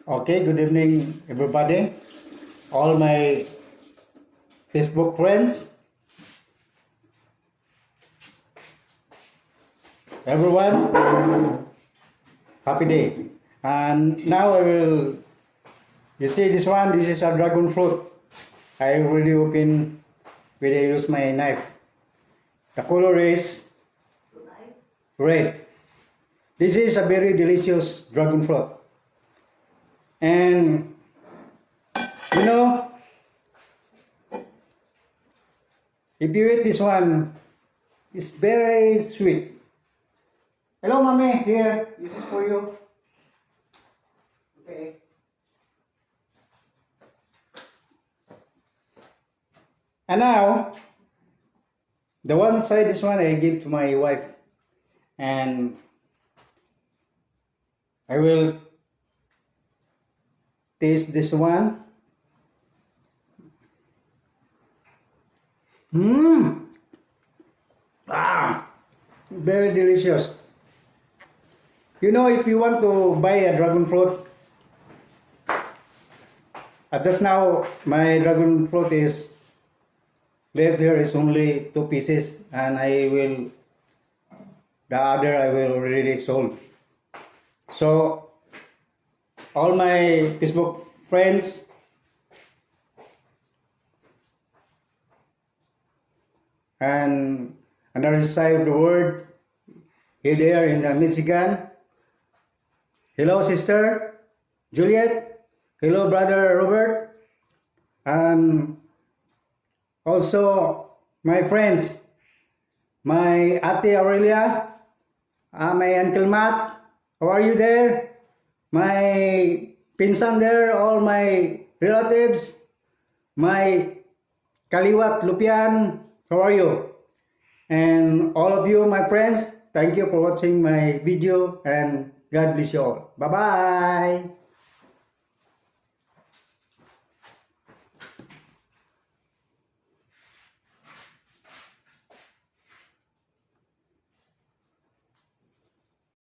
Okay, good evening, everybody. All my Facebook friends, everyone, happy day. And now you see this one, this is a dragon fruit. I already open when I use my knife. The color is red. This is a very delicious dragon fruit. And you know, if you eat this one, it's very sweet. Hello, mommy. Here, this is for you. Okay. And now, the one side, this one I give to my wife, and I will taste this one. Very delicious. You know, if you want to buy a dragon fruit, just now my dragon fruit is left here is only 2 pieces, and the other I will already sold. So all my Facebook friends, and another side of the world, here there in Michigan. Hello, sister Juliet. Hello, brother Robert. And also my friends, my Ate Aurelia, my Uncle Matt. How are you there? My pinsan there, all my relatives, my Kaliwat Lupian. How are you? And all of you, my friends, thank you for watching my video, and God bless you all. Bye-bye.